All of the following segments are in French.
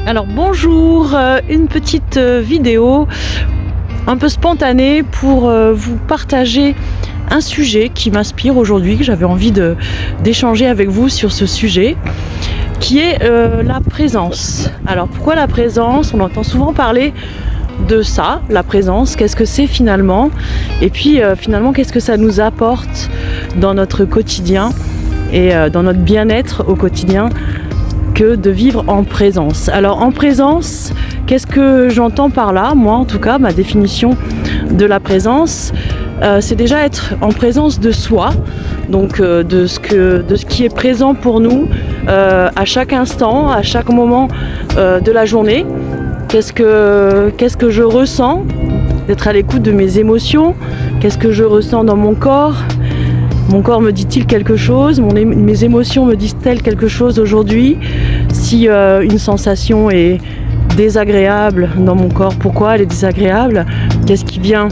Alors bonjour, une petite vidéo un peu spontanée pour vous partager un sujet qui m'inspire aujourd'hui, que j'avais envie d'échanger avec vous sur ce sujet, qui est la présence. Alors pourquoi la présence? On entend souvent parler de ça, la présence, qu'est-ce que c'est finalement? Et puis finalement, qu'est-ce que ça nous apporte dans notre quotidien et dans notre bien-être au quotidien que de vivre en présence. Alors en présence, qu'est-ce que j'entends par là? Moi en tout cas, ma définition de la présence, c'est déjà être en présence de soi, donc de ce qui est présent pour nous à chaque instant, à chaque moment de la journée. Qu'est-ce que je ressens? D'être à l'écoute de mes émotions. Qu'est-ce que je ressens dans mon corps? Mon corps me dit-il quelque chose? Mes émotions me disent-elles quelque chose aujourd'hui? Si une sensation est désagréable dans mon corps, pourquoi elle est désagréable? Qu'est-ce qui vient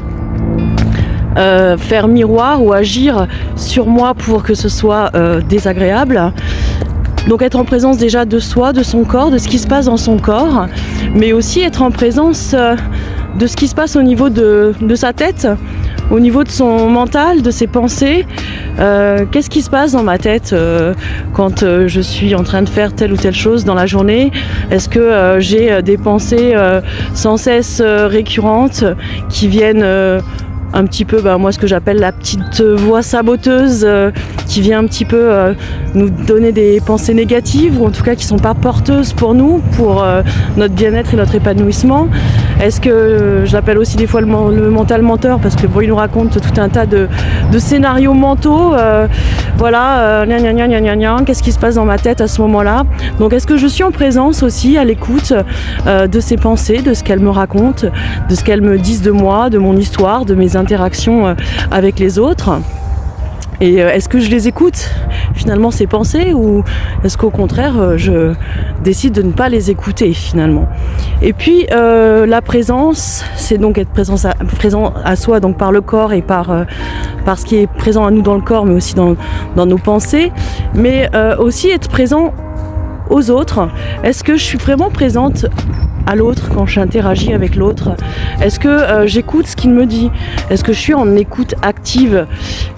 faire miroir ou agir sur moi pour que ce soit désagréable? Donc être en présence déjà de soi, de son corps, de ce qui se passe dans son corps, mais aussi être en présence de ce qui se passe au niveau de sa tête, au niveau de son mental, de ses pensées. Qu'est-ce qui se passe dans ma tête quand je suis en train de faire telle ou telle chose dans la journée? Est-ce que j'ai des pensées sans cesse récurrentes qui viennent un petit peu, moi ce que j'appelle la petite voix saboteuse qui vient un petit peu nous donner des pensées négatives, ou en tout cas qui ne sont pas porteuses pour nous, pour notre bien-être et notre épanouissement? Est-ce que j'appelle aussi des fois le mental menteur, parce que il nous raconte tout un tas de scénarios mentaux, qu'est-ce qui se passe dans ma tête à ce moment-là? Donc est-ce que je suis en présence aussi, à l'écoute de ces pensées, de ce qu'elles me racontent, de ce qu'elles me disent de moi, de mon histoire, de mes interactions avec les autres? Et est-ce que je les écoute finalement, ces pensées, ou est-ce qu'au contraire je décide de ne pas les écouter finalement? Et puis la présence, c'est donc être présent à soi, donc par le corps et par ce qui est présent à nous dans le corps, mais aussi dans nos pensées, mais aussi être présent aux autres. Est-ce que je suis vraiment présente à l'autre quand j'interagis avec l'autre? Est-ce que j'écoute ce qu'il me dit? Est-ce que je suis en écoute active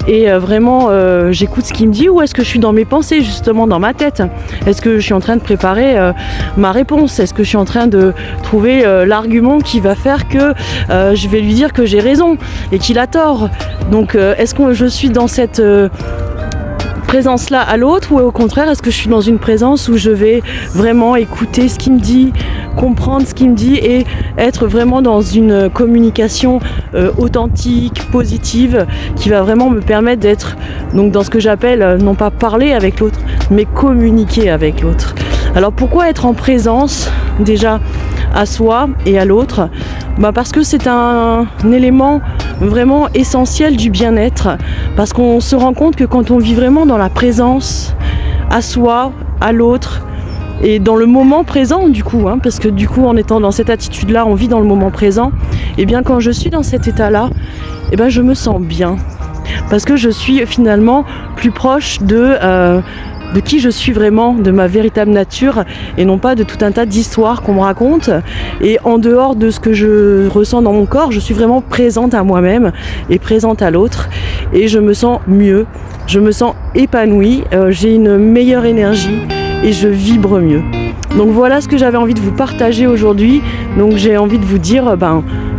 et vraiment j'écoute ce qu'il me dit, ou est-ce que je suis dans mes pensées, justement dans ma tête? Est-ce que je suis en train de préparer ma réponse? Est-ce que je suis en train de trouver l'argument qui va faire que je vais lui dire que j'ai raison et qu'il a tort? Donc est-ce que je suis dans cette présence-là à l'autre, ou au contraire est-ce que je suis dans une présence où je vais vraiment écouter ce qu'il me dit, comprendre ce qu'il me dit et être vraiment dans une communication authentique, positive, qui va vraiment me permettre d'être donc dans ce que j'appelle non pas parler avec l'autre, mais communiquer avec l'autre. Alors pourquoi être en présence déjà à soi et à l'autre? Parce que c'est un élément vraiment essentiel du bien-être, parce qu'on se rend compte que quand on vit vraiment dans la présence à soi, à l'autre, et dans le moment présent du coup, parce que du coup en étant dans cette attitude-là, on vit dans le moment présent, et bien quand je suis dans cet état-là, je me sens bien, parce que je suis finalement plus proche de qui je suis vraiment, de ma véritable nature, et non pas de tout un tas d'histoires qu'on me raconte. Et en dehors de ce que je ressens dans mon corps, je suis vraiment présente à moi-même et présente à l'autre, et je me sens mieux, je me sens épanouie, j'ai une meilleure énergie et je vibre mieux. Donc voilà ce que j'avais envie de vous partager aujourd'hui. Donc j'ai envie de vous dire,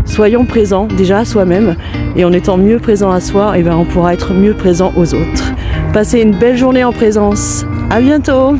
soyons présents déjà à soi-même, et en étant mieux présent à soi, on pourra être mieux présent aux autres. Passez une belle journée en présence. À bientôt!